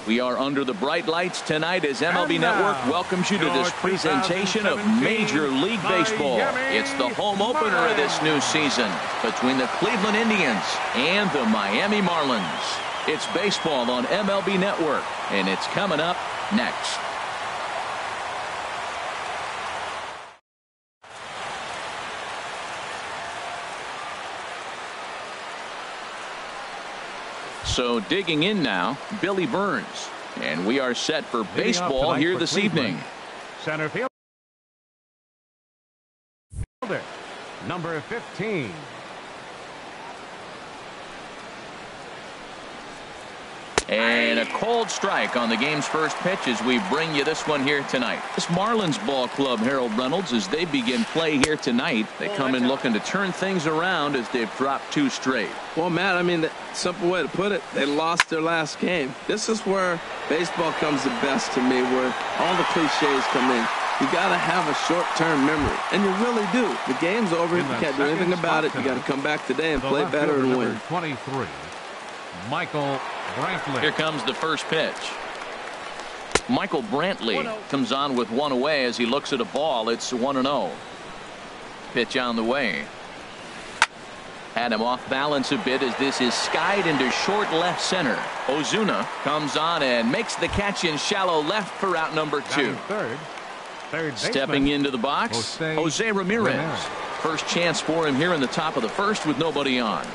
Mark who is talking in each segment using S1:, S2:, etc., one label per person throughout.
S1: We are under the bright lights tonight as MLB Network welcomes you to this presentation of Major League Baseball. It's the home opener of this new season between the Cleveland Indians and the Miami Marlins. It's baseball on MLB Network, and it's coming up next. So digging in now, Billy Burns. And we are set for baseball here this evening.
S2: Center field. Number 15.
S1: And a cold strike on the game's first pitch as we bring you this one here tonight. This Marlins ball club, Harold Reynolds, as they begin play here tonight. They come in looking to turn things around as they've dropped 2 straight.
S3: Well, Matt, I mean, the simple way to put it, they lost their last game. This is where baseball comes the best to me, where all the cliches come in. You got to have a short-term memory, and you really do. The game's over. You can't do anything about it. You got to come back today and play better and win.
S2: 23, Michael Brantley.
S1: Here comes the first pitch. Michael Brantley comes on with 1 away as he looks at a ball. It's 1-0. Pitch on the way. Had him off balance a bit as this is skied into short left center. Ozuna comes on and makes the catch in shallow left for out number 2.
S2: Third
S1: Stepping into the box, Jose Ramirez. First chance for him here in the top of the first with nobody on.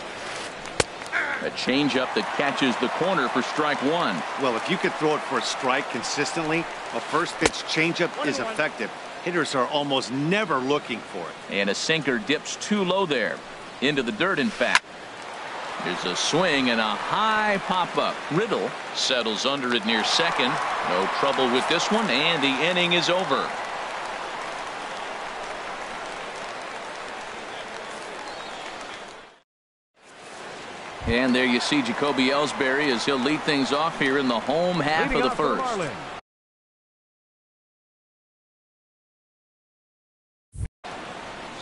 S1: A changeup that catches the corner for strike 1.
S4: Well, if you could throw it for a strike consistently, a first pitch changeup is effective. Hitters are almost never looking for it.
S1: And a sinker dips too low there. Into the dirt, in fact. There's a swing and a high pop-up. Riddle settles under it near second. No trouble with this one, and the inning is over. And there you see Jacoby Ellsbury as he'll lead things off here in the home half of the first.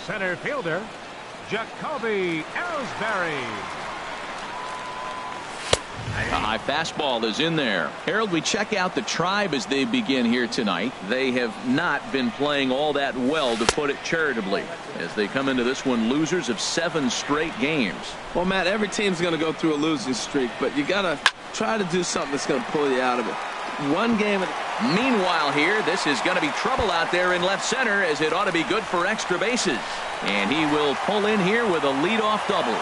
S2: Center fielder, Jacoby Ellsbury.
S1: A high fastball is in there. Harold, we check out the Tribe as they begin here tonight. They have not been playing all that well, to put it charitably, as they come into this one losers of 7 straight games.
S3: Well, Matt, every team's going to go through a losing streak, but you got to try to do something that's going to pull you out of it. One game.
S1: Meanwhile here, this is going to be trouble out there in left center, as it ought to be good for extra bases. And he will pull in here with a leadoff double.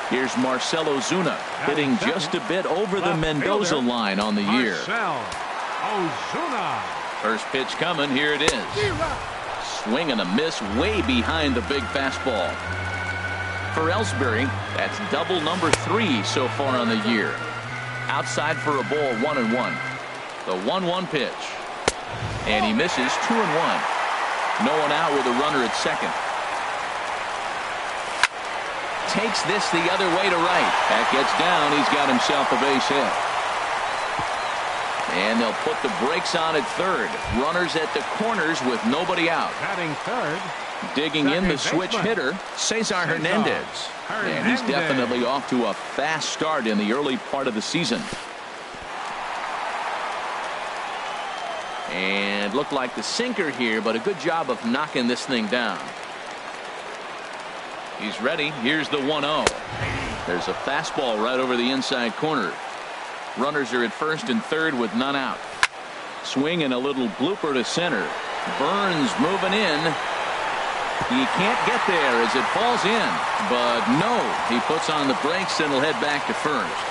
S1: Here's Marcell Ozuna hitting just a bit over the Mendoza line on the year.
S2: Ozuna.
S1: First pitch coming. Here it is. Swing and a miss way behind the big fastball. For Ellsbury, that's double number 3 so far on the year. Outside for a ball, 1-1. The 1-1 pitch. And he misses, 2-1. No one out with a runner at second. Takes this the other way to right. That gets down. He's got himself a base hit. And they'll put the brakes on at third. Runners at the corners with nobody out.
S2: Batting third.
S1: Digging in the switch hitter, Cesar Hernandez. And he's definitely off to a fast start in the early part of the season. And looked like the sinker here, but a good job of knocking this thing down. He's ready. Here's the 1-0. There's a fastball right over the inside corner. Runners are at first and third with none out. Swing and a little blooper to center. Burns moving in. He can't get there as it falls in. But no, he puts on the brakes and will head back to first.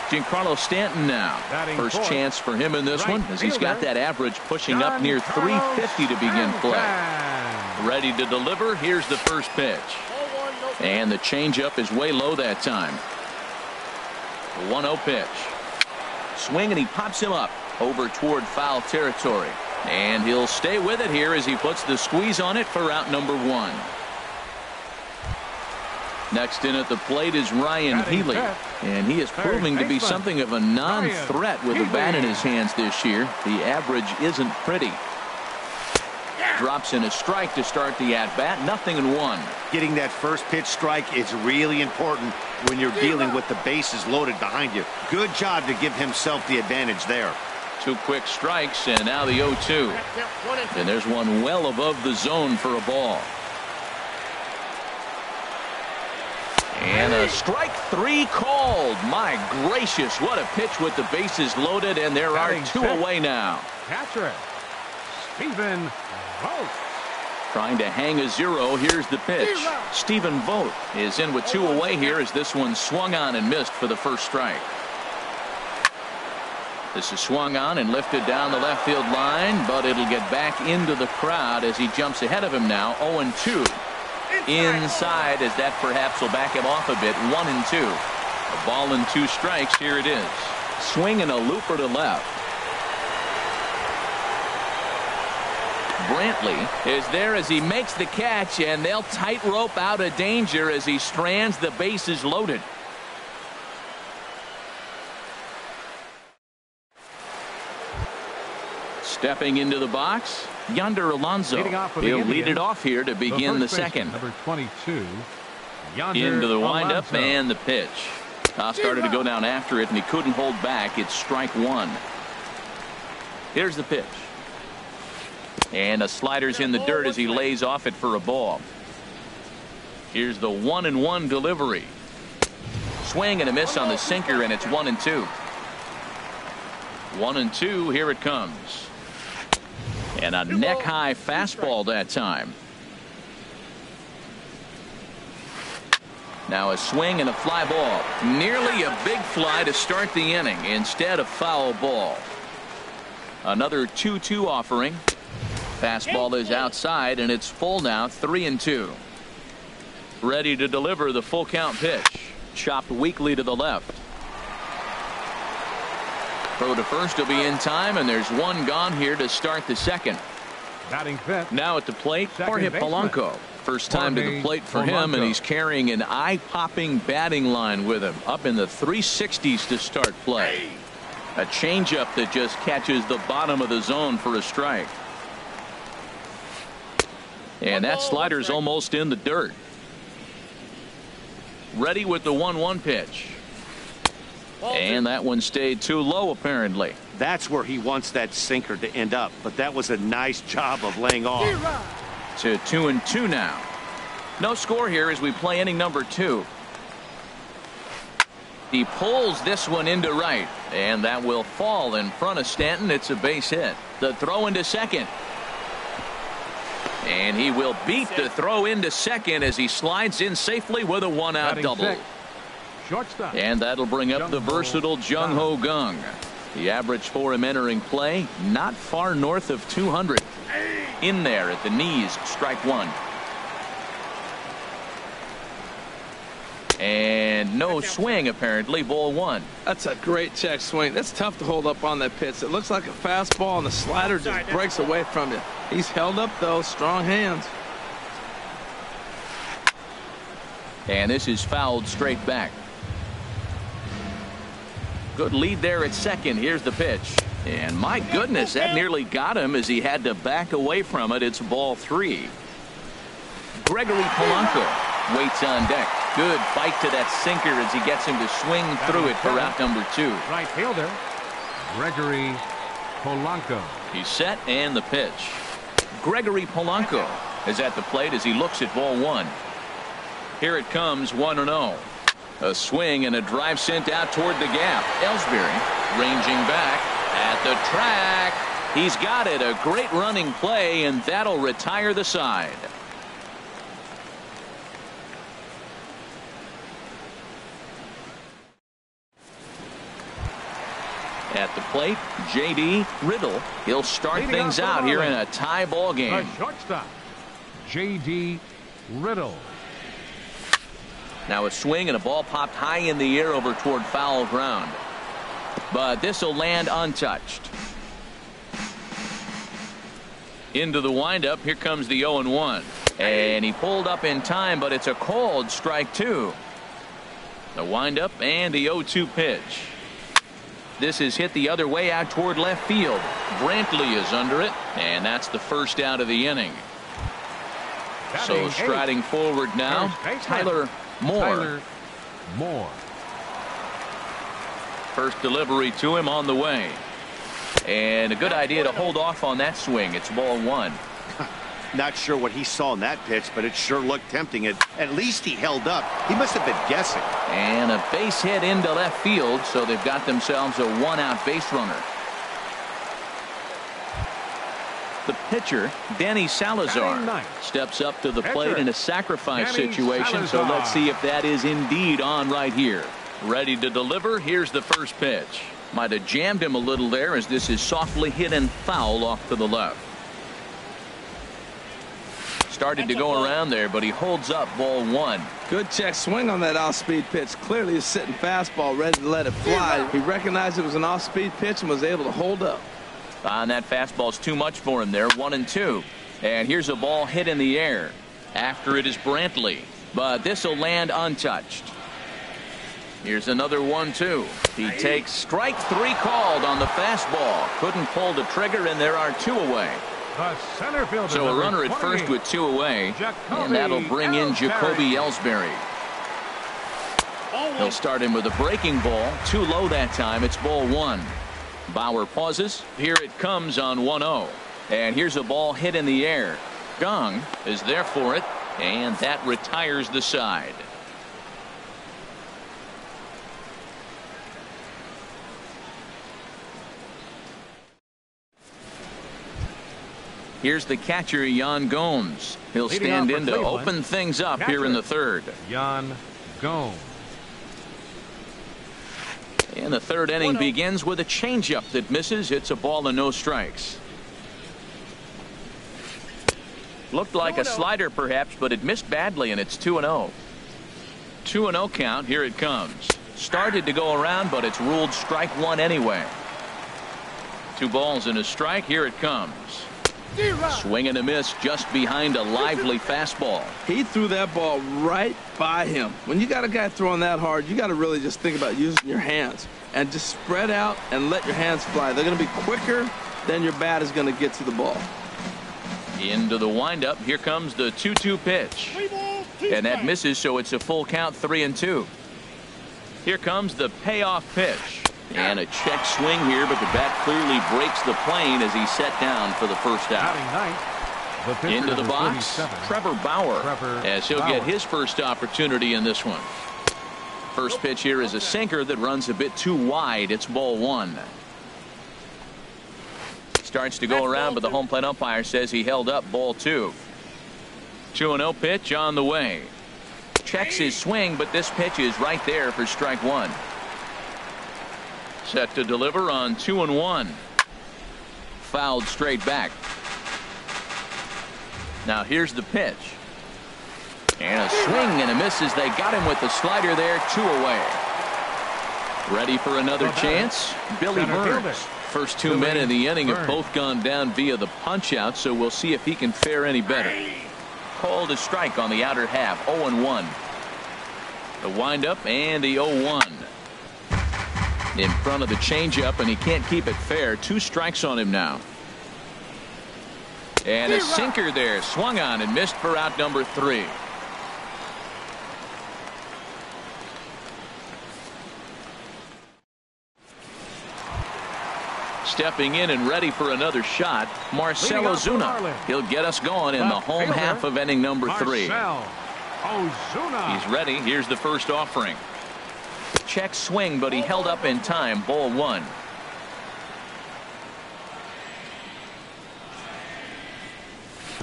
S1: Giancarlo Stanton now. First chance for him in this one, as he's got that average pushing up near 350 to begin play. Ready to deliver. Here's the first pitch. And the changeup is way low that time. The 1-0 pitch. Swing and he pops him up over toward foul territory. And he'll stay with it here as he puts the squeeze on it for out number 1. Next in at the plate is Ryan Healy, and he is proving to be something of a non-threat with the bat in his hands this year. The average isn't pretty. Drops in a strike to start the at-bat. 0-1.
S4: Getting that first pitch strike is really important when you're dealing with the bases loaded behind you. Good job to give himself the advantage there.
S1: 2 quick strikes, and now the 0-2. And there's one well above the zone for a ball. And a strike 3 called. My gracious, what a pitch with the bases loaded, and there are 2 away now.
S2: Catcher, Stephen Vogt.
S1: Trying to hang a 0. Here's the pitch. Stephen Vogt is in with 2 away here as this one swung on and missed for the first strike. This is swung on and lifted down the left field line, but it'll get back into the crowd as he jumps ahead of him now. 0-2. Inside, as that perhaps will back him off a bit. 1-2. A ball and 2 strikes. Here it is. Swing and a looper to left. Brantley is there as he makes the catch, and they'll tightrope out of danger as he strands the bases loaded. Stepping into the box, Yonder Alonso. He'll lead it off here to begin the second.
S2: Number 22,
S1: Into the windup
S2: Alonso.
S1: and the pitch. Started to go down after it, and he couldn't hold back. It's strike 1. Here's the pitch. And a slider's in the dirt as he lays off it for a ball. Here's the 1-1 delivery. Swing and a miss on the sinker, and it's 1-2. 1-2. Here it comes. And a neck-high fastball that time. Now a swing and a fly ball. Nearly a big fly to start the inning. Instead, a foul ball. Another 2-2 offering. Fastball is outside, and it's full now. 3-2. Ready to deliver the full count pitch. Chopped weakly to the left. Throw to first will be in time, and there's one gone here to start the second.
S2: Batting fifth.
S1: Now at the plate, Jorge
S2: Second
S1: Polanco. First time to the plate for him, and he's carrying an eye-popping batting line with him. Up in the 360s to start play. A changeup that just catches the bottom of the zone for a strike. And that slider's almost in the dirt. Ready with the 1-1 pitch. And that one stayed too low, apparently.
S4: That's where he wants that sinker to end up, but that was a nice job of laying off.
S1: To 2-2 now. No score here as we play inning number 2. He pulls this one into right, and that will fall in front of Stanton. It's a base hit. The throw into second. And he will beat the throw into second as he slides in safely with a one-out double.
S2: Sixth. Shortstop.
S1: And that'll bring up the versatile Jung Ho Gung. The average for him entering play, not far north of 200. In there at the knees, strike 1. And no swing, apparently, ball 1.
S3: That's a great check swing. That's tough to hold up on that pitch. It looks like a fastball, and the slider just breaks away from you. He's held up, though. Strong hands.
S1: And this is fouled straight back. Good lead there at second. Here's the pitch. And my goodness, that nearly got him as he had to back away from it. It's ball 3. Gregory Polanco waits on deck. Good bite to that sinker as he gets him to swing through it for out number 2.
S2: Right fielder, Gregory Polanco.
S1: He's set and the pitch. Gregory Polanco is at the plate as he looks at ball 1. Here it comes, 1-0. A swing and a drive sent out toward the gap. Ellsbury ranging back at the track. He's got it. A great running play, and that'll retire the side. At the plate, J.D. Riddle. He'll start things out here in a tie ball game.
S2: The shortstop, J.D. Riddle.
S1: Now a swing and a ball popped high in the air over toward foul ground. But this will land untouched. Into the windup. Here comes the 0-1. And he pulled up in time, but it's a called strike 2. The windup and the 0-2 pitch. This is hit the other way out toward left field. Brantley is under it, and that's the first out of the inning. So striding forward now, Tyler Moore. First delivery to him on the way. And a good idea to hold off on that swing. It's ball one.
S4: Not sure what he saw in that pitch, but it sure looked tempting. At least he held up. He must have been guessing.
S1: And a base hit into left field, so they've got themselves a one-out base runner. The pitcher, Danny Salazar, steps up to the plate in a sacrifice situation, so let's see if that is indeed on right here. Ready to deliver. Here's the first pitch. Might have jammed him a little there as this is softly hit and foul off to the left. Started to go around there, but he holds up ball one.
S3: Good check swing on that off-speed pitch. Clearly a sitting fastball ready to let it fly. He recognized it was an off-speed pitch and was able to hold up.
S1: And that fastball's too much for him there. 1-2. And here's a ball hit in the air. After it is Brantley, but this will land untouched. Here's another 1-2. He takes strike three called on the fastball. Couldn't pull the trigger, and there are two away.
S2: The center fielder,
S1: so a runner at first with two away, and that'll bring in Jacoby Ellsbury. He'll start him with a breaking ball. Too low that time. It's ball one. Bauer pauses. Here it comes on 1-0. And here's a ball hit in the air. Gong is there for it, and that retires the side. Here's the catcher, Yan Gomes. He'll stand in to open things up here in the third.
S2: Yan Gomes.
S1: And the third inning begins with a changeup that misses. It's a ball and no strikes. Looked like a slider perhaps, but it missed badly, and it's 2-0. 2-0 count. Here it comes. Started to go around, but it's ruled strike one anyway. 2 balls and a strike. Here it comes. Swing and a miss just behind a lively fastball.
S3: He threw that ball right by him. When you got a guy throwing that hard, you got to really just think about using your hands and just spread out and let your hands fly. They're going to be quicker than your bat is going to get to the ball.
S1: Into the windup. Here comes the 2-2 pitch. And that misses, so it's a full count, 3-2. Here comes the payoff pitch. And a check swing here, but the bat clearly breaks the plane as he's set down for the first out. Into the box, Trevor Bauer, as he'll get his first opportunity in this one. First pitch here is a sinker that runs a bit too wide. It's ball one. Starts to go around, but the home plate umpire says he held up ball two. 2-0 pitch on the way. Checks his swing, but this pitch is right there for strike one. Set to deliver on 2-1. Fouled straight back. Now here's the pitch. And a swing and a miss as they got him with the slider there. 2 away. Ready for another chance. Billy Burns. First 2 men in the inning have both gone down via the punch out, so we'll see if he can fare any better. Called a strike on the outer half. 0-1. The windup and the 0-1. In front of the changeup, and he can't keep it fair. 2 strikes on him now. And a sinker there, swung on and missed for out number 3. Stepping in and ready for another shot, Marcell Ozuna. He'll get us going in the home half of inning number 3. He's ready. Here's the first offering. Check swing, but he held up in time. Ball one.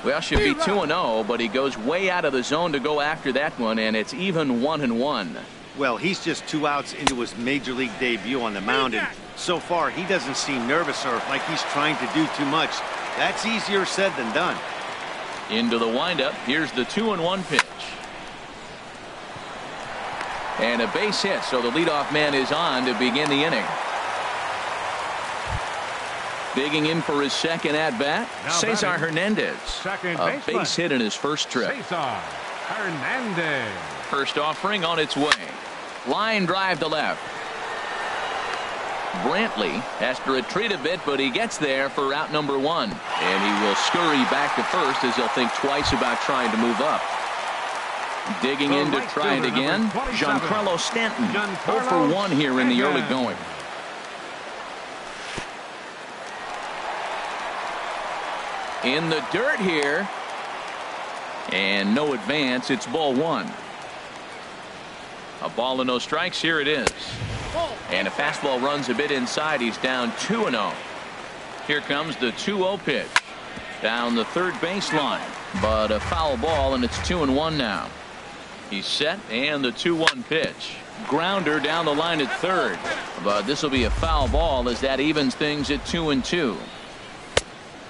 S1: Well, should be 2-0, but he goes way out of the zone to go after that one, and it's even 1-1.
S4: Well, he's just 2 outs into his major league debut on the mound, and so far he doesn't seem nervous or like he's trying to do too much. That's easier said than done.
S1: Into the windup. Here's the 2-1 pitch. And a base hit, so the leadoff man is on to begin the inning. Digging in for his second at-bat, Cesar Hernandez. A base hit in his first trip.
S2: Cesar Hernandez.
S1: First offering on its way. Line drive to left. Brantley has to retreat a bit, but he gets there for out number 1. And he will scurry back to first as he'll think twice about trying to move up. Digging in to try it again, Giancarlo Stanton. 0 for 1 here in the early going. In the dirt here. And no advance. It's ball 1. A ball and no strikes. Here it is. And a fastball runs a bit inside. He's down 2-0. Here comes the 2-0 pitch. Down the third baseline. But a foul ball, and it's 2-1 now. He's set, and the 2-1 pitch. Grounder down the line at third. But this will be a foul ball as that evens things at 2-2.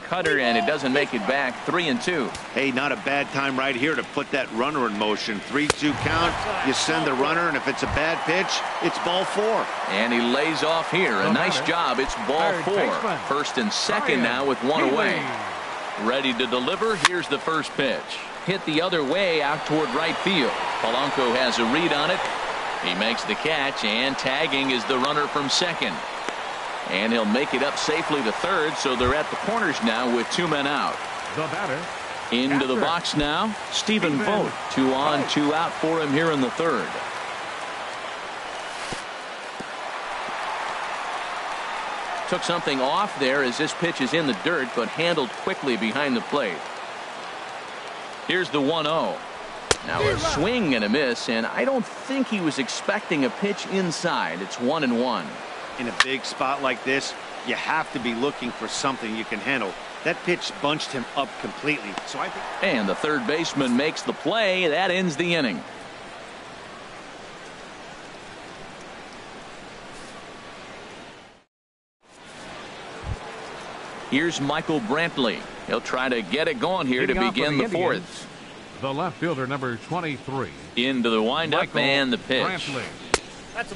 S1: Cutter, and it doesn't make it back. 3-2.
S4: Hey, not a bad time right here to put that runner in motion. 3-2 count. You send the runner, and if it's a bad pitch, it's ball 4.
S1: And he lays off here. A nice job. It's ball 4. First and second now with 1 away. Ready to deliver. Here's the first pitch. Hit the other way out toward right field. Polanco has a read on it. He makes the catch, and tagging is the runner from second. And he'll make it up safely to third, so they're at the corners now with 2 men out.
S2: The batter.
S1: Into the box now, Stephen Vogt. 2 on, 2 out for him here in the third. Took something off there as this pitch is in the dirt, but handled quickly behind the plate. Here's the 1-0. Now a swing and a miss, and I don't think he was expecting a pitch inside. It's 1-1.
S4: In a big spot like this, you have to be looking for something you can handle. That pitch bunched him up completely. So I think.
S1: And the third baseman makes the play. That ends the inning. Here's Michael Brantley. He'll try to get it going here to begin the fourth.
S2: The left fielder, number 23.
S1: Into the windup and the pitch.
S2: Brantley.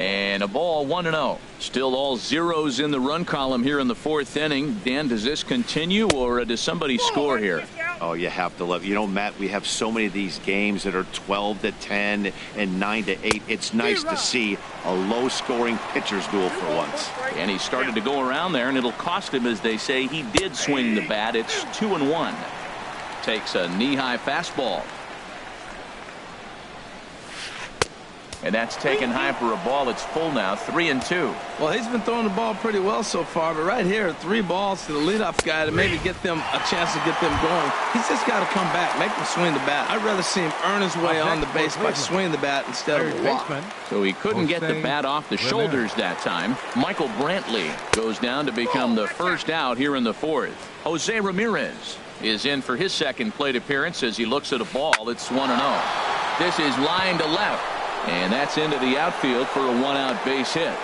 S1: And a ball, 1-0. Still all zeros in the run column here in the fourth inning. Dan, does this continue, or does somebody score here?
S4: Oh, you have to love. You know, Matt, we have so many of these games that are 12-10 and 9-8. It's nice to see a low-scoring pitcher's duel for once.
S1: And he started to go around there, and it'll cost him, as they say. He did swing the bat. It's 2-1. Takes a knee-high fastball. And that's taken high for a ball. It's full now. 3-2.
S3: Well, he's been throwing the ball pretty well so far, but right here, 3 balls to the leadoff guy to maybe get them a chance to get them going. He's just got to come back, make them swing the bat. I'd rather see him earn his way on the base by swinging the bat instead of a walk.
S1: So he couldn't get the bat off the shoulders that time. Michael Brantley goes down to become the first out here in the fourth. Jose Ramirez is in for his second plate appearance as he looks at a ball. It's 1-0. This is line to left. And that's into the outfield for a 1-out base hit.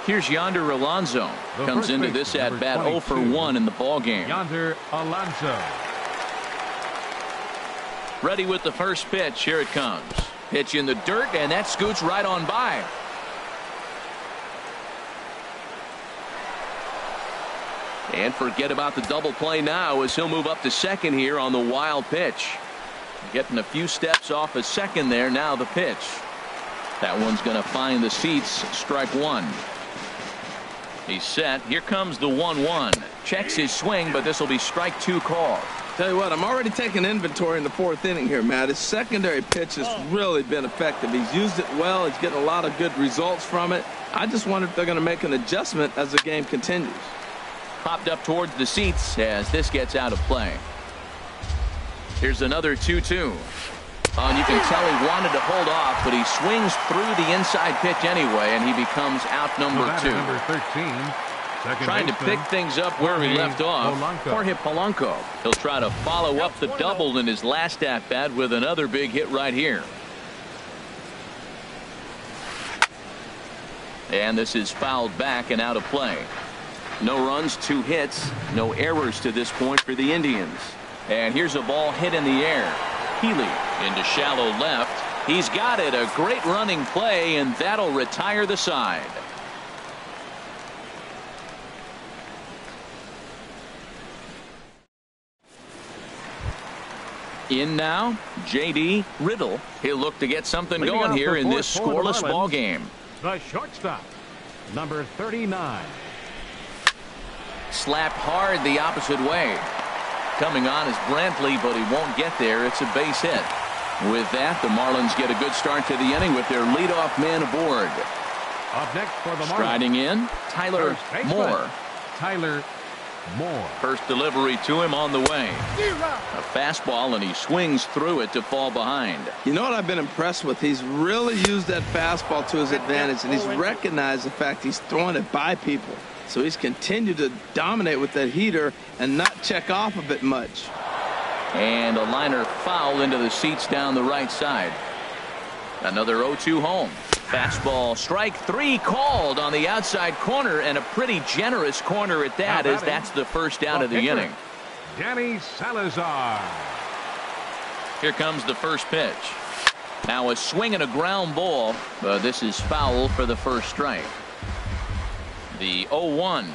S1: Here's Yonder Alonso. Comes into this at bat 0 for 1 in the ball game.
S2: Yonder Alonso.
S1: Ready with the first pitch. Here it comes. Pitch in the dirt, and that scoots right on by. And forget about the double play now as he'll move up to second here on the wild pitch. Getting a few steps off of second there. Now the pitch. That one's going to find the seats. Strike 1. He's set. Here comes the 1-1. Checks his swing, but this will be strike 2 call.
S3: Tell you what, I'm already taking inventory in the fourth inning here, Matt. His secondary pitch has really been effective. He's used it well. He's getting a lot of good results from it. I just wonder if they're going to make an adjustment as the game continues.
S1: Popped up towards the seats as this gets out of play. Here's another 2-2. And you can tell he wanted to hold off, but he swings through the inside pitch anyway, and he becomes out number 2.
S2: Number 13.
S1: Trying to pick things up where he left off. Jorge Polanco. He'll try to follow up the double in his last at-bat with another big hit right here. And this is fouled back and out of play. No runs, 2 hits, no errors to this point for the Indians. And here's a ball hit in the air. Healy into shallow left. He's got it. A great running play, and that'll retire the side. In now, J.D. Riddle. He'll look to get something going here in this scoreless ball game.
S2: The shortstop, number 39.
S1: Slapped hard the opposite way. Coming on is Brantley, but he won't get there. It's a base hit. With that, the Marlins get a good start to the inning with their leadoff man aboard.
S2: Up next for the Marlins.
S1: Striding in, Tyler Moore.
S2: Tyler Moore.
S1: First delivery to him on the way. A fastball, and he swings through it to fall behind.
S3: You know what I've been impressed with? He's really used that fastball to his advantage, and he's recognized the fact he's throwing it by people. So he's continued to dominate with that heater and not check off a bit much.
S1: And a liner foul into the seats down the right side. Another 0-2 home. Fastball, strike three called on the outside corner, and a pretty generous corner at that, as that's the first out of the inning.
S2: Danny Salazar.
S1: Here comes the first pitch. Now a swing and a ground ball. This is foul for the first strike. The 0-1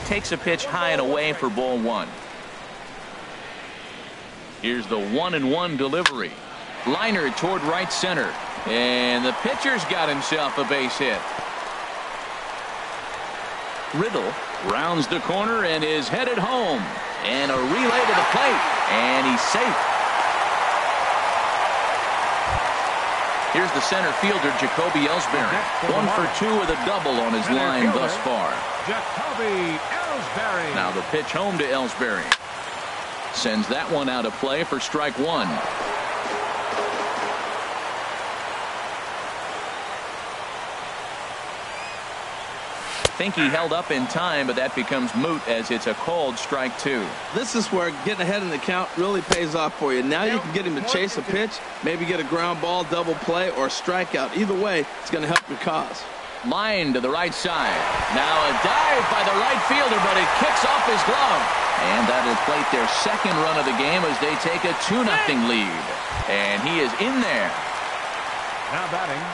S1: takes a pitch high and away for ball one. Here's the 1-1 delivery. Liner toward right center. And the pitcher's got himself a base hit. Riddle rounds the corner and is headed home. And a relay to the plate. And he's safe. Here's the center fielder, Jacoby Ellsbury. 1 for 2 with a double on his line thus far.
S2: Jacoby Ellsbury.
S1: Now the pitch home to Ellsbury. Sends that one out of play for strike one. Think he held up in time, but that becomes moot as it's a called strike two.
S3: This is where getting ahead in the count really pays off for you. Now you can get him to chase a pitch, maybe get a ground ball, double play, or a strikeout. Either way, it's going to help your cause.
S1: Line to the right side. Now a dive by the right fielder, but it kicks off his glove. And that'll plate their second run of the game as they take a 2-0 lead. And he is in there.
S2: Now batting,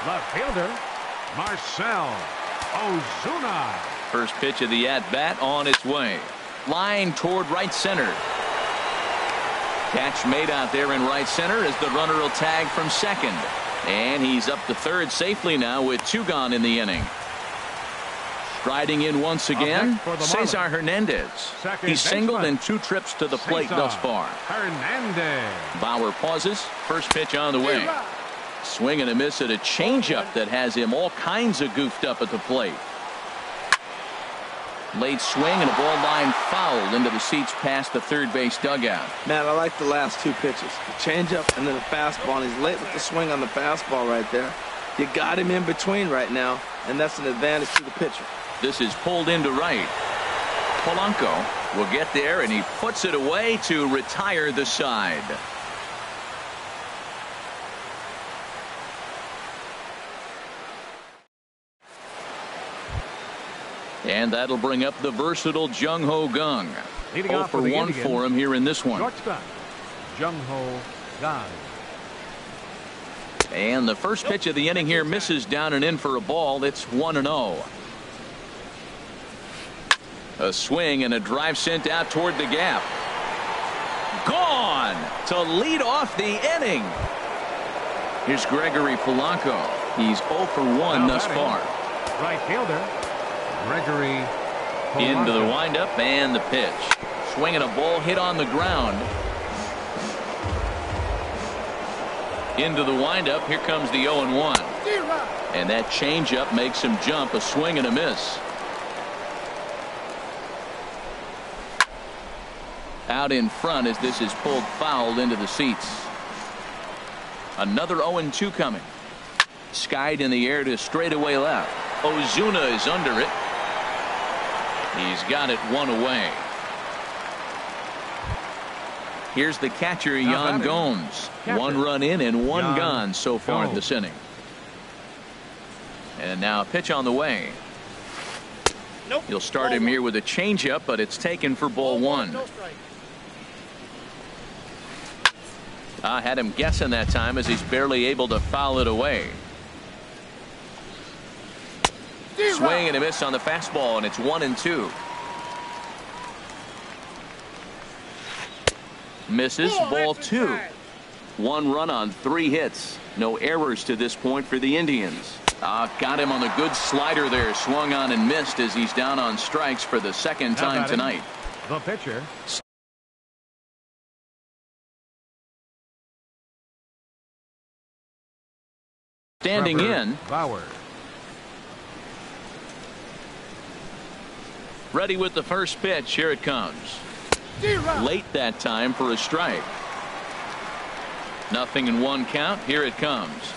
S2: left fielder, Marcell Ozuna.
S1: First pitch of the at-bat on its way. Line toward right center. Catch made out there in right center as the runner will tag from second. And he's up to third safely now with 2 gone in the inning. Striding in once again, Cesar Hernandez. He's singled in 2 trips to the plate thus far.
S2: Hernandez.
S1: Bauer pauses. First pitch on the way. Swing and a miss at a changeup that has him all kinds of goofed up at the plate. Late swing and a ball line foul into the seats past the third base dugout.
S3: Man, I like the last 2 pitches. The changeup and then the fastball. And he's late with the swing on the fastball right there. You got him in between right now, and that's an advantage to the pitcher.
S1: This is pulled into right. Polanco will get there, and he puts it away to retire the side. And that'll bring up the versatile Jung Ho Kang. 0 for 1 for him here in this one.
S2: Shortstop, Jung Ho Kang.
S1: And the first pitch of the inning here misses down and in for a ball. It's 1-0. A swing and a drive sent out toward the gap. Gone to lead off the inning. Here's Gregory Polanco. He's 0 for 1 thus far.
S2: Right fielder, Gregory Polanco.
S1: Into the windup and the pitch. Swinging a ball hit on the ground. Into the windup. Here comes the 0-1. And that changeup makes him jump. A swing and a miss. Out in front as this is pulled foul into the seats. Another 0-2 coming. Skied in the air to straightaway left. Ozuna is under it. He's got it 1 away. Here's the catcher, Yan Gomes. 1 run in and 1 gone so far this inning. And now a pitch on the way. You'll start him here with a changeup, but it's taken for ball 1. I had him guessing that time as he's barely able to foul it away. Swing and a miss on the fastball, and it's 1-2. Misses, ball 2. 1 run on 3 hits. No errors to this point for the Indians. Got him on the good slider there. Swung on and missed as he's down on strikes for the second time tonight.
S2: The pitcher.
S1: Standing in.
S2: Bauer.
S1: Ready with the first pitch. Here it comes. Late that time for a strike. 0-1 count. Here it comes.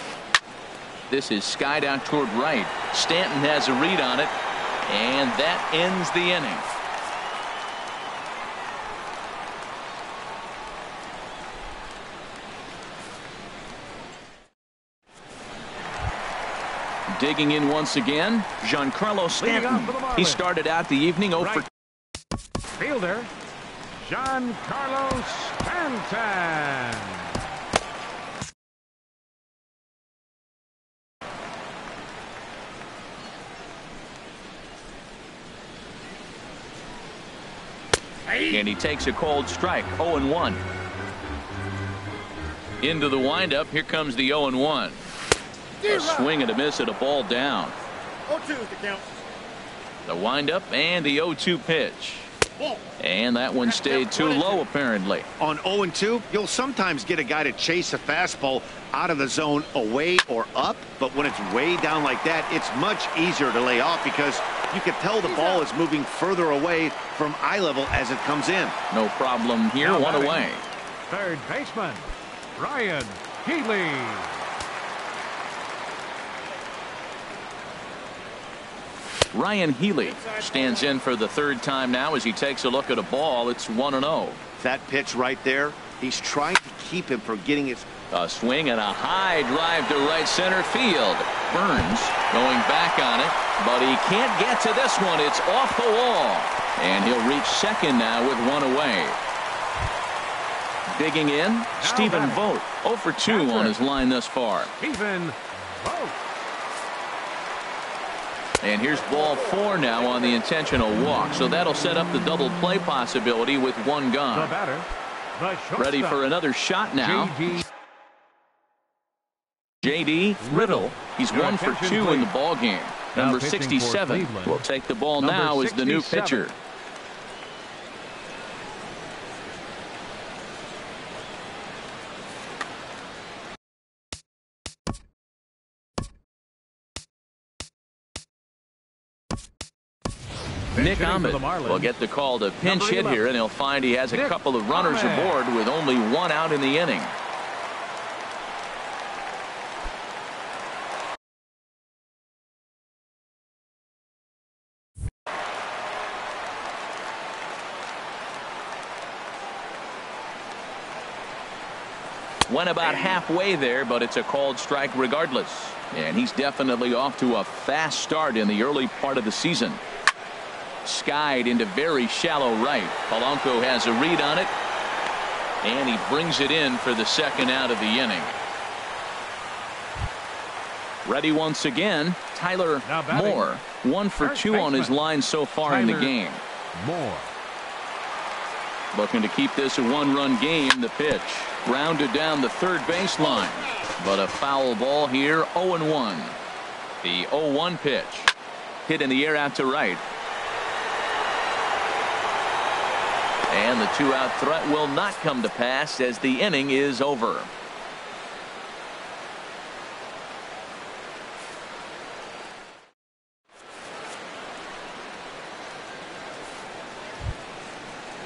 S1: This is skied out toward right. Stanton has a read on it, and that ends the inning. Digging in once again, Giancarlo Stanton. He started out the evening 0 for
S2: Fielder, Giancarlo Stanton.
S1: And he takes a cold strike. 0-1. Into the windup. Here comes the 0-1. A swing and a miss at a ball down.
S4: 0-2 is the count.
S1: The windup and the 0-2 pitch. And that one stayed too low, apparently.
S4: On 0-2, you'll sometimes get a guy to chase a fastball out of the zone away or up, but when it's way down like that, it's much easier to lay off because you can tell the ball is moving further away from eye level as it comes in.
S1: No problem here. One away.
S2: Third baseman, Ryan Healy.
S1: Ryan Healy stands in for the third time now as he takes a look at a ball. It's 1-0.
S4: That pitch right there, he's trying to keep him from getting his...
S1: A swing and a high drive to right center field. Burns going back on it, but he can't get to this one. It's off the wall. And he'll reach second now with one away. Digging in, Stephen Vogt. 0 for 2 on his line thus far.
S2: Stephen Vogt.
S1: And here's ball 4 now on the intentional walk. So that'll set up the double play possibility with one gone.
S2: The batter, the shortstop.
S1: Ready for another shot now. J.D. Riddle. He's 1 for 2 in the ball game. Number 67 will take the ball now as the new pitcher. Nick Ahmed will get the call to pinch hit here, and he'll find he has a couple of runners aboard with only one out in the inning. Went about halfway there, but it's a called strike regardless. And he's definitely off to a fast start in the early part of the season. Skied into very shallow right. Polanco has a read on it, and he brings it in for the second out of the inning. Ready once again, Tyler Moore. 1 for 2 on his line so far in the game.
S2: Moore.
S1: Looking to keep this a one-run game. The pitch grounded down the third baseline, but a foul ball here. 0-1. The 0-1 pitch hit in the air out to right. And the 2-out threat will not come to pass as the inning is over.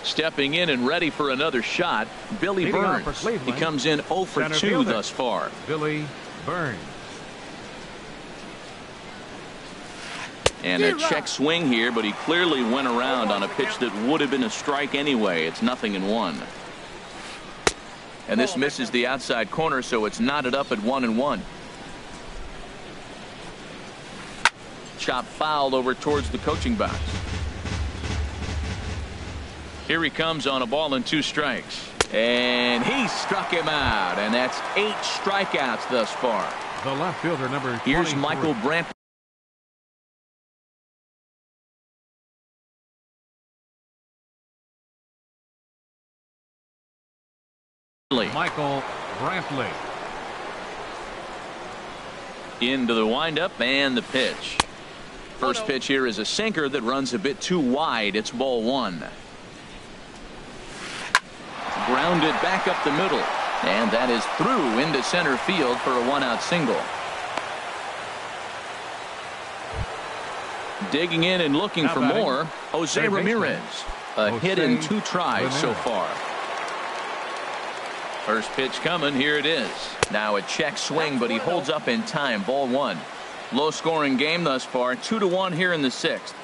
S1: Stepping in and ready for another shot, Billy Burns. He comes in 0 for 2 thus far.
S2: Billy Burns.
S1: And a check swing here, but he clearly went around on a pitch that would have been a strike anyway. It's 0-1. And this misses the outside corner, so it's knotted up at 1-1. Chop fouled over towards the coaching box. Here he comes on a ball and 2 strikes. And he struck him out. And that's 8 strikeouts thus far.
S2: The left fielder, number 23.
S1: Here's Michael Brantley.
S2: Michael Brantley.
S1: Into the windup and the pitch. First pitch here is a sinker that runs a bit too wide. It's ball one. Grounded back up the middle. And that is through into center field for a one-out single. Digging in and looking for more, Jose Ramirez. A hit in 2 tries so far. First pitch coming. Here it is. Now a check swing, but he holds up in time. Ball one. Low scoring game thus far. 2-1 here in the 6th.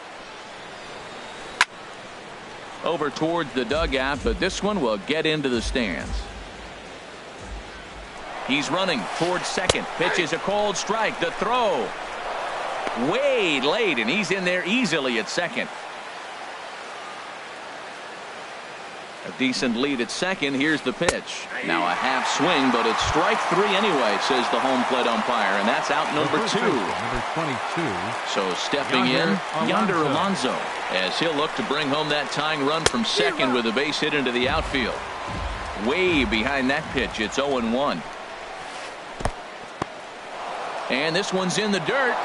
S1: Over towards the dugout, but this one will get into the stands. He's running towards second. Pitch is a cold strike. The throw way late, and he's in there easily at second. A decent lead at second. Here's the pitch. Now a half swing, but it's strike 3 anyway, says the home plate umpire, and that's out number 2.
S2: Number 22.
S1: So stepping in, Yonder Alonso, as he'll look to bring home that tying run from second with a base hit into the outfield. Way behind that pitch. It's 0-1. And this one's in the dirt.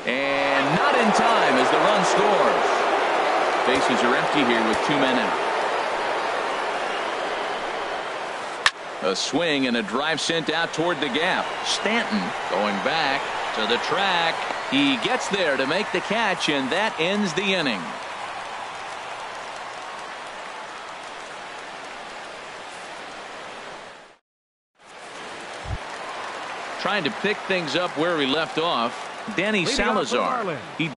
S1: And not in time as the run scores. Bases are empty here with 2 men out. A swing and a drive sent out toward the gap. Stanton going back to the track. He gets there to make the catch, and that ends the inning. Trying to pick things up where we left off. Danny Salazar. He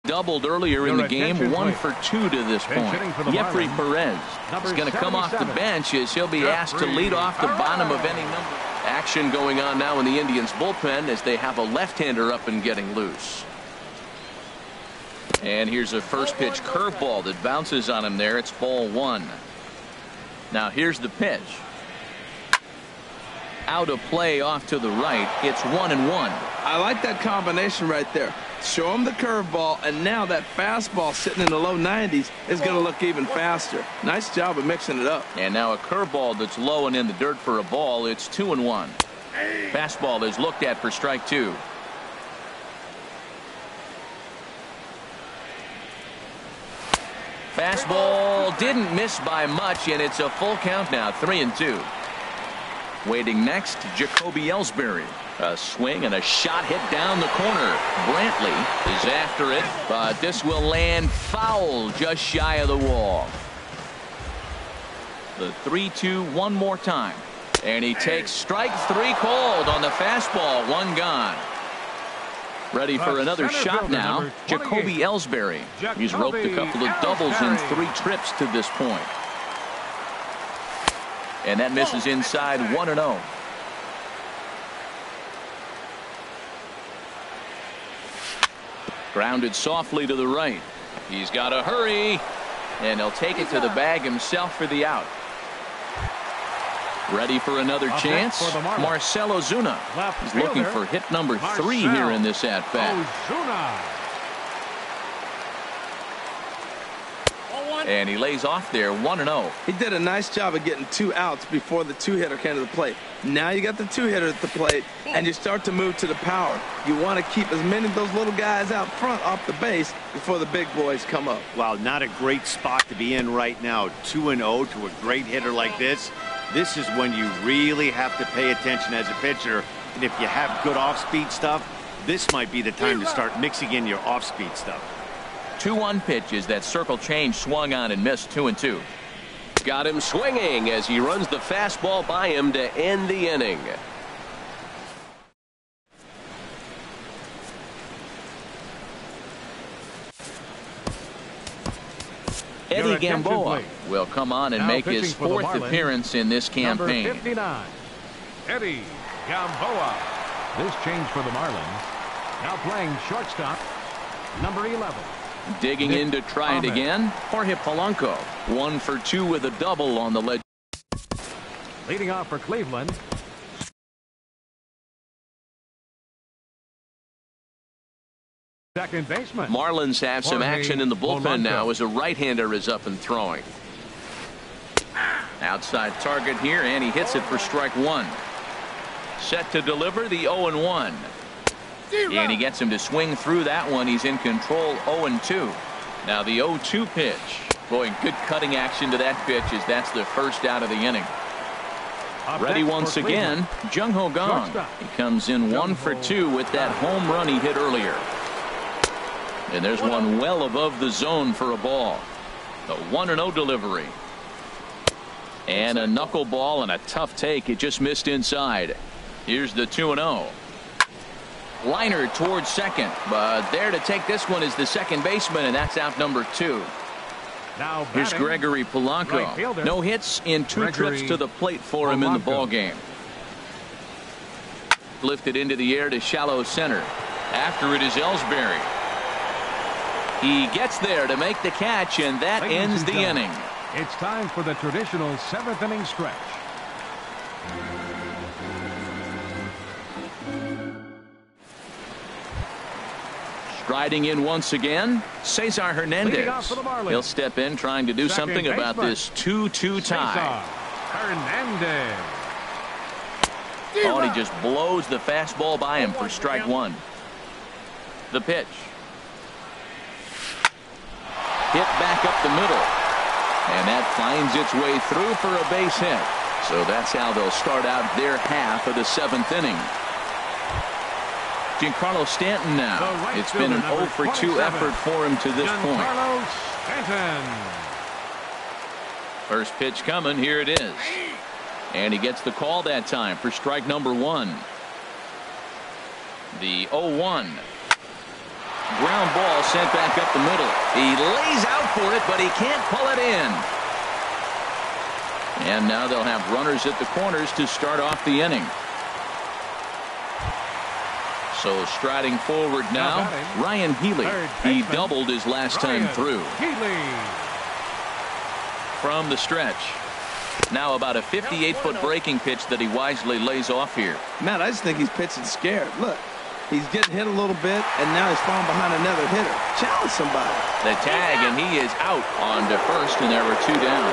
S1: doubled earlier in the game. 1 for 2 to this point. Jeffrey Perez is going to come off the bench as he'll be asked to lead off the bottom of any number. Action going on now in the Indians bullpen as they have a left-hander up and getting loose. And here's a first pitch curveball that bounces on him there. It's ball one. Now here's the pitch. Out of play off to the right. It's 1-1.
S3: I like that combination right there. Show him the curveball, and now that fastball sitting in the low 90s is going to look even faster. Nice job of mixing it up.
S1: And now a curveball that's low and in the dirt for a ball. It's 2-1. Fastball is looked at for strike 2. Fastball didn't miss by much, and it's a full count now. 3-2. Waiting next, Jacoby Ellsbury. A swing and a shot hit down the corner. Brantley is after it, but this will land foul just shy of the wall. The 3-2 one more time. And he takes strike 3 called on the fastball. 1 gone. Ready for another shot now. Jacoby Ellsbury. He's roped a couple of doubles in 3 trips to this point. And that misses inside. 1-0. Grounded softly to the right. He's got to hurry. And he'll take it to the bag himself for the out. Ready for another chance. Marcell Ozuna. He's looking for hit number 3 here in this at-bat. And he lays off there. 1-0.
S3: He did a nice job of getting 2 outs before the 2-hitter came to the plate. Now you got the 2-hitter at the plate, and you start to move to the power. You want to keep as many of those little guys out front off the base before the big boys come up.
S4: Wow, not a great spot to be in right now. 2-0 to a great hitter like this. This is when you really have to pay attention as a pitcher. And if you have good off-speed stuff, this might be the time to start mixing in your off-speed stuff.
S1: 2-1 pitches. That circle change swung on and missed. 2-2. Got him swinging as he runs the fastball by him to end the inning. Eddie Gamboa will come on and make his 4th appearance in this campaign.
S2: Number 59, Eddie Gamboa. This change for the Marlins. Now playing shortstop, number 11.
S1: Digging in to try it again. Jorge Polanco. 1 for 2 with a double on the ledge.
S2: Leading off for Cleveland, Second baseman.
S1: Marlins have some action in the bullpen now as a right-hander is up and throwing. Outside target here, and he hits it for strike one. Set to deliver the 0-1. And he gets him to swing through that one. He's in control, 0-2. Now the 0-2 pitch. Boy, good cutting action to that pitch as that's the first out of the inning. Ready once again, Jung Ho Gong. He comes in 1 for 2 with that home run he hit earlier. And there's one well above the zone for a ball. The 1-0 delivery. And a knuckleball and a tough take. It just missed inside. Here's the 2-0. Liner towards second, but there to take this one is the second baseman, and that's out number 2.
S2: Now
S1: here's Gregory Polanco.
S2: Right,
S1: no hits in 2 trips to the plate for him in the ball game. Lifted into the air to shallow center. After it is Ellsbury. He gets there to make the catch, and that ends the inning.
S2: It's time for the traditional 7th inning stretch.
S1: Striding in once again, Cesar Hernandez. He'll step in trying to do something about this 2-2 tie.
S2: Hernandez.
S1: Oh, and he just blows the fastball by him for strike one. The pitch. Hit back up the middle. And that finds its way through for a base hit. So that's how they'll start out their half of the 7th inning. Giancarlo Stanton now. It's been an 0 for 2 effort for him to this point. First pitch coming. Here it is. And he gets the call that time for strike number 1. The 0-1. Ground ball sent back up the middle. He lays out for it, but he can't pull it in. And now they'll have runners at the corners to start off the inning. So striding forward now, Ryan Healy. He doubled his last time through. From the stretch. Now about a 58-foot breaking pitch that he wisely lays off here.
S3: Matt, I just think he's pitching scared. Look. He's getting hit a little bit, and now he's falling behind another hitter. Challenge somebody.
S1: The tag, and he is out on to first, and there were 2 down.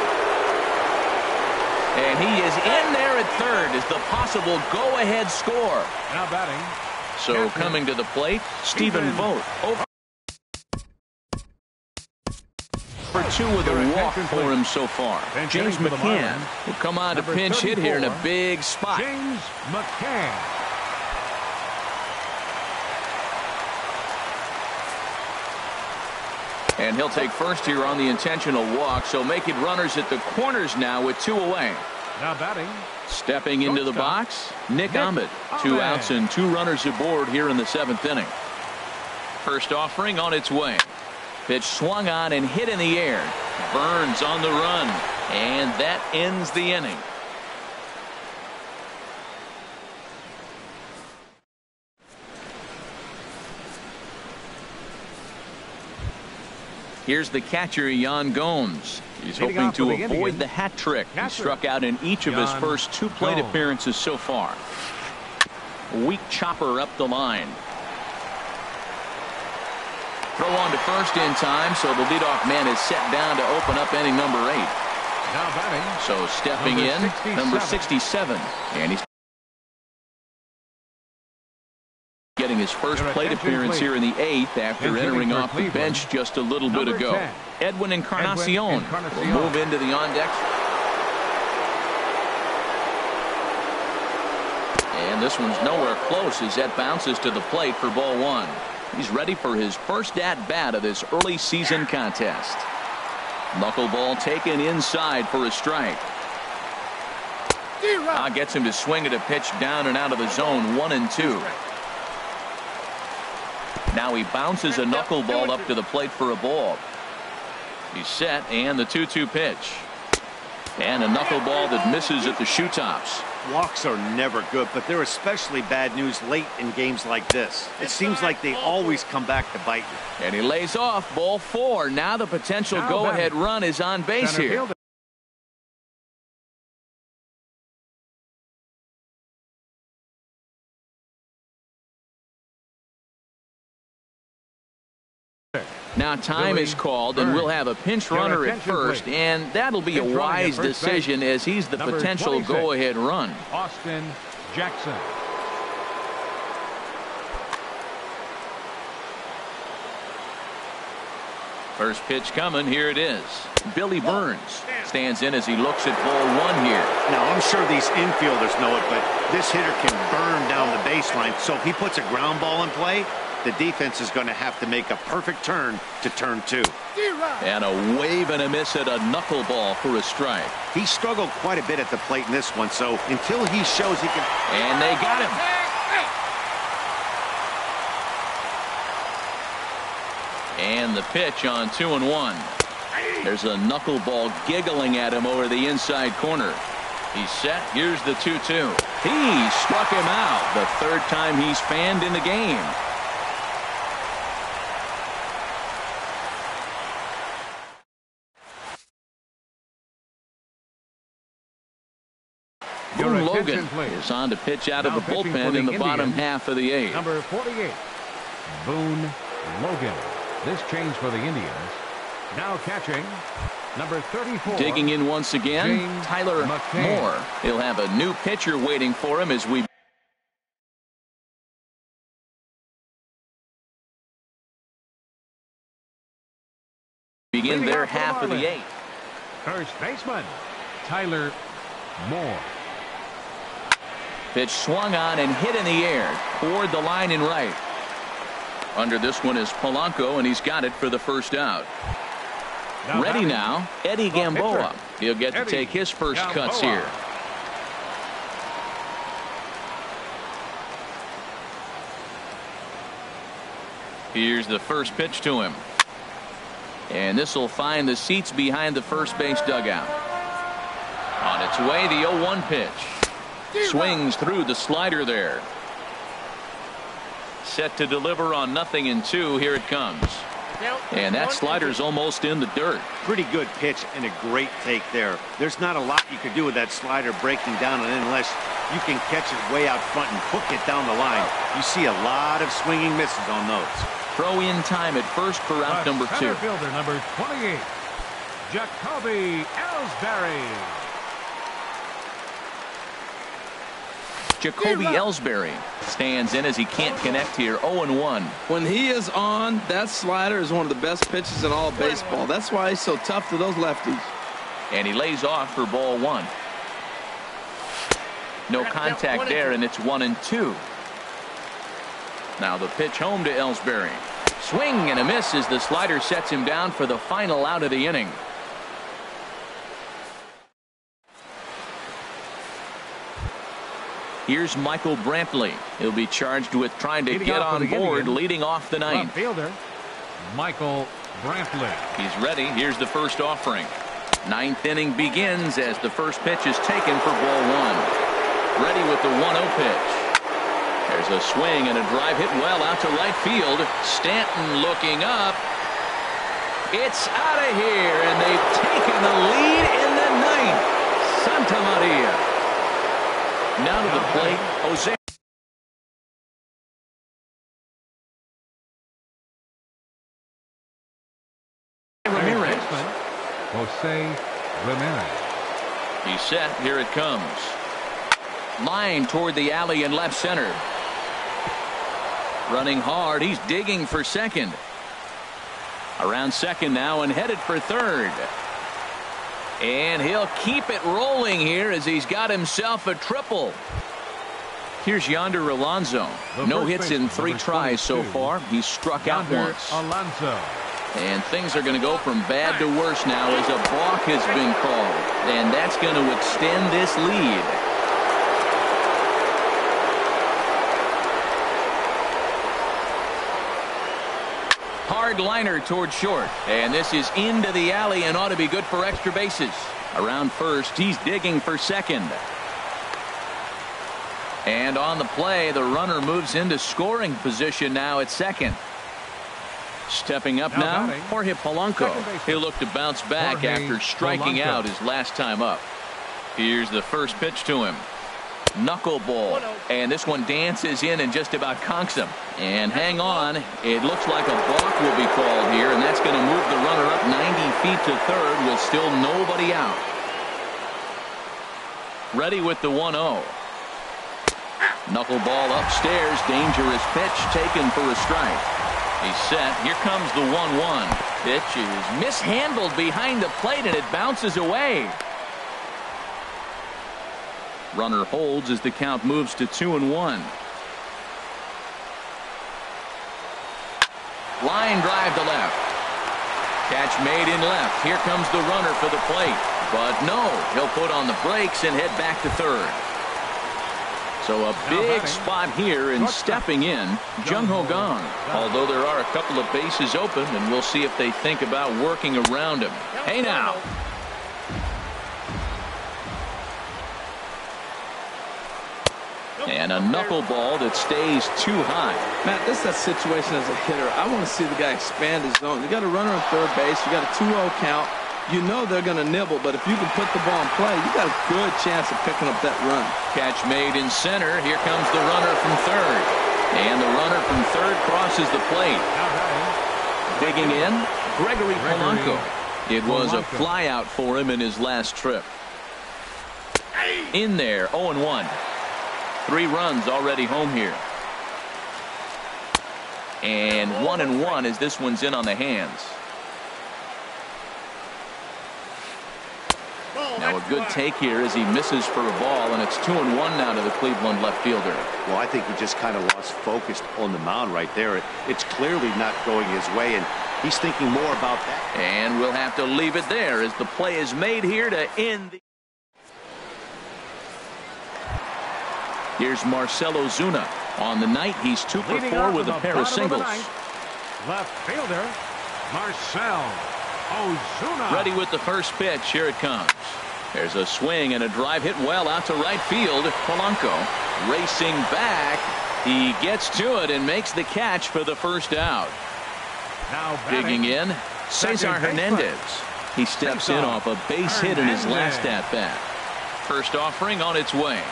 S1: And he is in there at third as the possible go-ahead score.
S2: Now batting.
S1: So coming to the plate, Stephen Vogt. Over for 2 with a walk for him so far. James McCann will come on to pinch hit here in a big spot.
S2: James McCann.
S1: And he'll take first here on the intentional walk, so making runners at the corners now with 2 away.
S2: Now batting.
S1: Stepping into the box, Nick Ahmed. 2 outs and 2 runners aboard here in the 7th inning. First offering on its way. Pitch swung on and hit in the air. Burns on the run, and that ends the inning. Here's the catcher, Yan Gomes. He's hoping to avoid the hat trick. He struck out in each of his first 2 plate appearances so far. Weak chopper up the line. Throw on to first in time, so the leadoff man is set down to open up inning number 8.
S2: Now batting.
S1: So stepping in, number 67. And he's getting his first plate appearance here in the 8th after entering off the bench just a little bit ago. Edwin Encarnacion will move into the on-deck. And this one's nowhere close as that bounces to the plate for ball 1. He's ready for his first at-bat of this early season contest. Knuckleball taken inside for a strike. Gets him to swing at a pitch down and out of the zone, 1-2. Now he bounces a knuckleball up to the plate for a ball. He's set, and the 2-2 pitch. And a knuckleball that misses at the shoe tops.
S4: Walks are never good, but they're especially bad news late in games like this. It seems like they always come back to bite you.
S1: And he lays off ball 4. Now the potential go-ahead run is on base here. Now time is called, and we'll have a pinch runner at first, and that'll be a wise decision as he's the potential go-ahead run.
S2: Austin Jackson.
S1: First pitch coming. Here it is. Billy Burns stands in as he looks at ball one here.
S4: Now, I'm sure these infielders know it, but this hitter can burn down the baseline. So if he puts a ground ball in play, the defense is going to have to make a perfect turn to turn two.
S1: And a wave and a miss at a knuckleball for a strike.
S4: He struggled quite a bit at the plate in this one, so until he shows he can...
S1: And they got him. And the pitch on 2-1. There's a knuckleball giggling at him over the inside corner. He's set. Here's the 2-2. He struck him out. The third time he's fanned in the game. Boone Logan is on to pitch out of the bullpen in the bottom half of the eighth.
S2: Number 48, Boone Logan. This change for the Indians. Now catching, number 34.
S1: Digging in once again,
S2: James
S1: Tyler
S2: McCann.
S1: Moore. He'll have a new pitcher waiting for him as we begin their half of the eighth.
S2: First baseman, Tyler Moore.
S1: Pitch swung on and hit in the air toward the line in right. Under this one is Polanco, and he's got it for the first out. Ready now, Eddie Gamboa. He'll get to take his first cuts here. Here's the first pitch to him. And this will find the seats behind the first base dugout. On its way, the 0-1 pitch. Swings through the slider there. Set to deliver on 0-2. Here it comes. And that slider's almost in the dirt.
S4: Pretty good pitch and a great take there. There's not a lot you could do with that slider breaking down, and unless you can catch it way out front and hook it down the line, you see a lot of swinging misses on those.
S1: Throw in time at first for out number 2.
S2: Center fielder number 28, Jacoby Ellsbury.
S1: Jacoby Ellsbury stands in as he can't connect here. 0-1.
S3: When he is on, that slider is one of the best pitches in all baseball. That's why he's so tough to those lefties.
S1: And he lays off for ball 1. No contact there, and it's 1-2. Now the pitch home to Ellsbury. Swing and a miss as the slider sets him down for the final out of the inning. Here's Michael Brantley. He'll be charged with trying to get on board, leading off the ninth.
S2: Fielder Michael Brantley.
S1: He's ready. Here's the first offering. Ninth inning begins as the first pitch is taken for ball 1. Ready with the 1-0 pitch. There's a swing and a drive hit well out to right field. Stanton looking up. It's out of here, and they've taken the lead in the ninth. Santa Maria. Now to the plate, Jose Ramirez.
S2: Jose Ramirez.
S1: He's set. Here it comes. Line toward the alley in left center. Running hard. He's digging for second. Around second now and headed for third. And he'll keep it rolling here as he's got himself a triple. Here's Yonder Alonso. No hits in 3 tries so far. He's struck out once.
S2: Alonso.
S1: And things are going to go from bad to worse now as a balk has been called. And that's going to extend this lead. Hard liner toward short. And this is into the alley and ought to be good for extra bases. Around first, he's digging for second. And on the play, the runner moves into scoring position now at second. Stepping up now, Jorge Polanco. He'll look to bounce back after striking out his last time up. Here's the first pitch to him. Knuckleball. And this one dances in and just about conks him. And hang on. It looks like a balk will be called here, and that's going to move the runner up 90 feet to third with still nobody out. Ready with the 1-0. Knuckleball upstairs. Dangerous pitch taken for a strike. He's set. Here comes the 1-1. Pitch is mishandled behind the plate, and it bounces away. Runner holds as the count moves to 2-1. Line drive to left. Catch made in left. Here comes the runner for the plate. But no, he'll put on the brakes and head back to third. So a big spot here, and stepping in, Jung-Ho Kang. Although there are a couple of bases open, and we'll see if they think about working around him. Hey now. And a knuckleball that stays too high.
S3: Matt, this is a situation as a hitter. I want to see the guy expand his zone. You got a runner on third base. You got a 2-0 count. You know they're going to nibble, but if you can put the ball in play, you got a good chance of picking up that run.
S1: Catch made in center. Here comes the runner from third. And the runner from third crosses the plate. Digging in, Gregory Polanco. It was a flyout for him in his last trip. In there, 0-1. 3 runs already home here. And 1-1 as this one's in on the hands. Now a good take here as he misses for a ball, and it's 2-1 now to the Cleveland left fielder.
S4: Well, I think he just kind of lost focus on the mound right there. It's clearly not going his way, and he's thinking more about that.
S1: And we'll have to leave it there as the play is made here to end the... Here's Marcell Ozuna. On the night, he's 2 for 4 with a pair of singles.
S2: Left fielder, Marcell Ozuna.
S1: Ready with the first pitch. Here it comes. There's a swing and a drive hit well out to right field. Polanco racing back. He gets to it and makes the catch for the first out.
S2: Now
S1: digging in, Cesar Hernandez. He steps in off a base hit in his last at-bat. First offering on its way.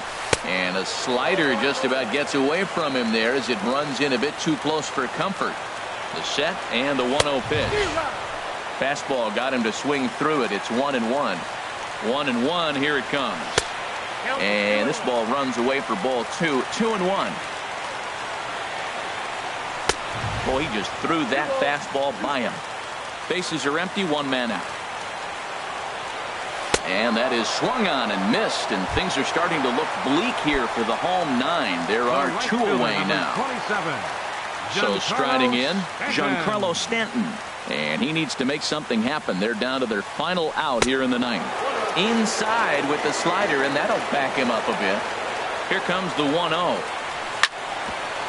S1: And a slider just about gets away from him there as it runs in a bit too close for comfort. The set and the 1-0 pitch. Fastball got him to swing through it. It's 1-1. 1-1. Here it comes. And this ball runs away for ball 2. 2-1. Boy, he just threw that fastball by him. Bases are empty. 1 man out. And that is swung on and missed, and things are starting to look bleak here for the home 9. There are 2 away now. So striding in, Giancarlo Stanton. And he needs to make something happen. They're down to their final out here in the 9th. Inside with the slider, and that'll back him up a bit. Here comes the 1-0.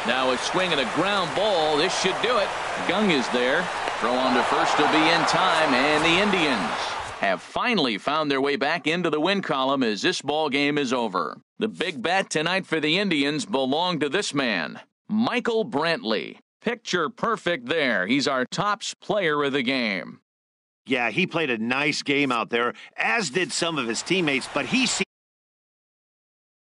S1: Now a swing and a ground ball. This should do it. Kang is there. Throw on to first will be in time, and the Indians have finally found their way back into the win column as this ball game is over. The big bat tonight for the Indians belonged to this man, Michael Brantley. Picture perfect there. He's our tops player of the game.
S4: Yeah, he played a nice game out there, as did some of his teammates, but he